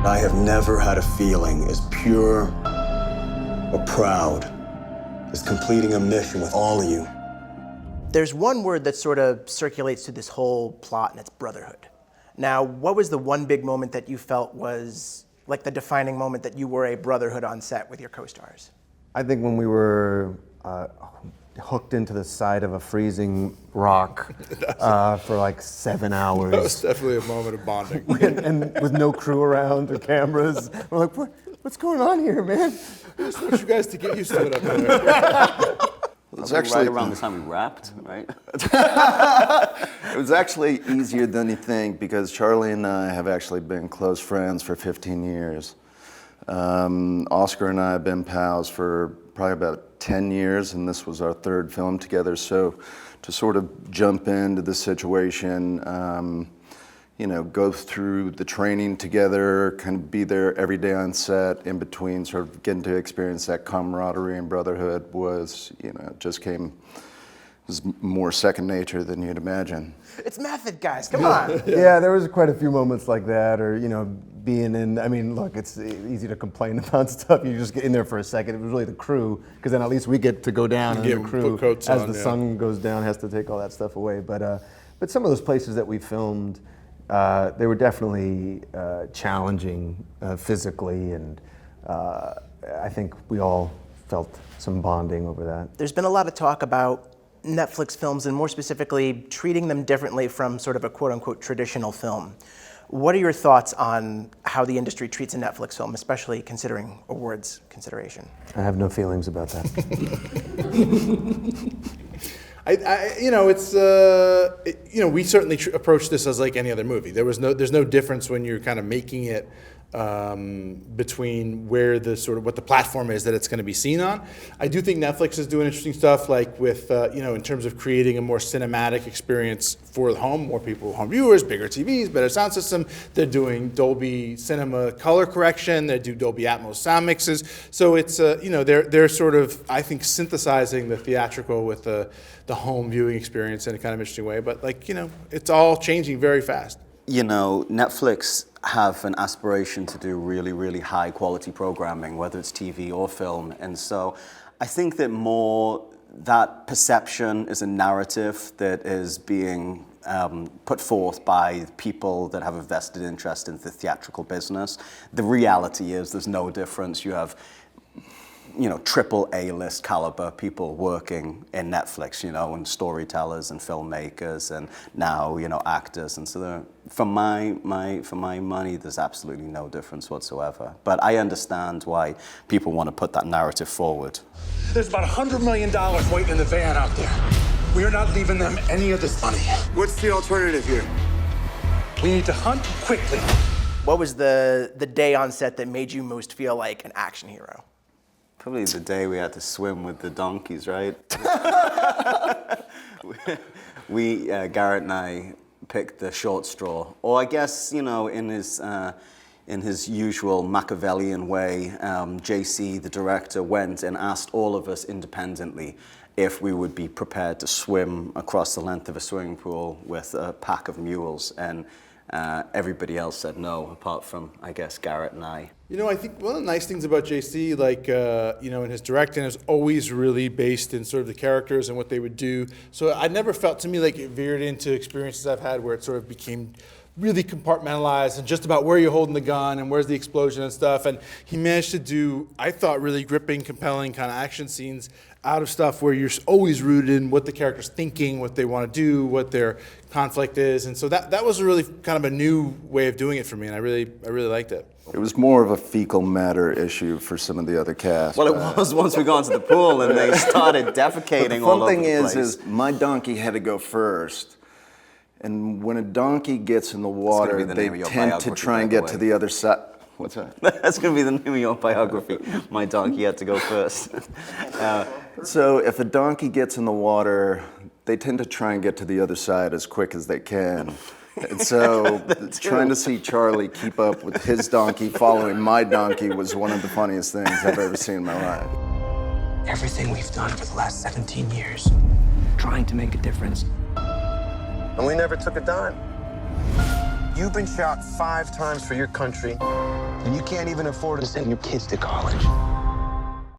I have never had a feeling as pure or proud as completing a mission with all of you. There's one word that sort of circulates through this whole plot, and it's brotherhood. Now, what was the one big moment that you felt was like the defining moment that you were a brotherhood on set with your co-stars? I think when we were hooked into the side of a freezing rock for like 7 hours. That was definitely a moment of bonding. and with no crew around or cameras. We're like, what's going on here, man? I just want you guys to get used to it up there. It was actually right around the time we wrapped, right? It was actually easier than you think because Charlie and I have actually been close friends for 15 years. Oscar and I have been pals for probably about 10 years, and this was our third film together. So to sort of jump into the situation, you know, go through the training together, kind of be there every day on set, in between, sort of getting to experience that camaraderie and brotherhood was, you know, just came, was more second nature than you'd imagine. It's method, guys, come on. Yeah, there was quite a few moments like that, or, you know, being in, I mean, look, it's easy to complain about stuff. You just get in there for a second. It was really the crew, because then at least we get to go down, and the crew, as the sun goes down, has to take all that stuff away. But some of those places that we filmed, they were definitely challenging physically, and I think we all felt some bonding over that. There's been a lot of talk about Netflix films, and more specifically, treating them differently from sort of a quote-unquote traditional film. What are your thoughts on how the industry treats a Netflix film, especially considering awards consideration? I have no feelings about that. You know, it's you know, we certainly approach this as like any other movie. There's no difference when you're kind of making it between where the sort of what the platform is that it's going to be seen on. I do think Netflix is doing interesting stuff, like with you know, in terms of creating a more cinematic experience for the home, more people, home viewers, bigger TVs, better sound system. They're doing Dolby Cinema color correction. They do Dolby Atmos sound mixes. So it's you know, they're sort of, I think, synthesizing the theatrical with the home viewing experience in a kind of interesting way. But like, you know, it's all changing very fast. You know, Netflix have an aspiration to do really, really high quality programming, whether it's TV or film. And so I think that more that perception is a narrative that is being put forth by people that have a vested interest in the theatrical business. The reality is there's no difference. You have, you know, triple A-list caliber people working in Netflix, you know, and storytellers and filmmakers and now, you know, actors. And so for my money, there's absolutely no difference whatsoever. But I understand why people want to put that narrative forward. There's about $100 million waiting in the van out there. We are not leaving them any of this money. What's the alternative here? We need to hunt quickly. What was the day on set that made you most feel like an action hero? Probably the day we had to swim with the donkeys, right? Garrett and I picked the short straw. Or I guess, you know, in his usual Machiavellian way, JC, the director, went and asked all of us independently if we would be prepared to swim across the length of a swimming pool with a pack of mules. And everybody else said no, apart from, I guess, Garrett and I. You know, I think one of the nice things about JC, like, you know, in his directing is always really based in sort of the characters and what they would do. So I never felt to me like it veered into experiences I've had where it sort of became really compartmentalized and just about where you're holding the gun and where's the explosion and stuff. And he managed to do, I thought, really gripping, compelling kind of action scenes out of stuff where you're always rooted in what the character's thinking, what they want to do, what their conflict is. And so that was really kind of a new way of doing it for me, and I really liked it. It was more of a fecal matter issue for some of the other cast. Well, it was once we got into the pool and they started defecating all over the place. The fun thing is my donkey had to go first. And when a donkey gets in the water, they tend to try and get to the other side. What's that? That's going to be the name of your biography. My donkey had to go first. So if a donkey gets in the water, they tend to try and get to the other side as quick as they can. And so trying to see Charlie keep up with his donkey following my donkey was one of the funniest things I've ever seen in my life. Everything we've done for the last 17 years, trying to make a difference. And we never took a dime. You've been shot 5 times for your country. and you can't even afford to send your kids to college.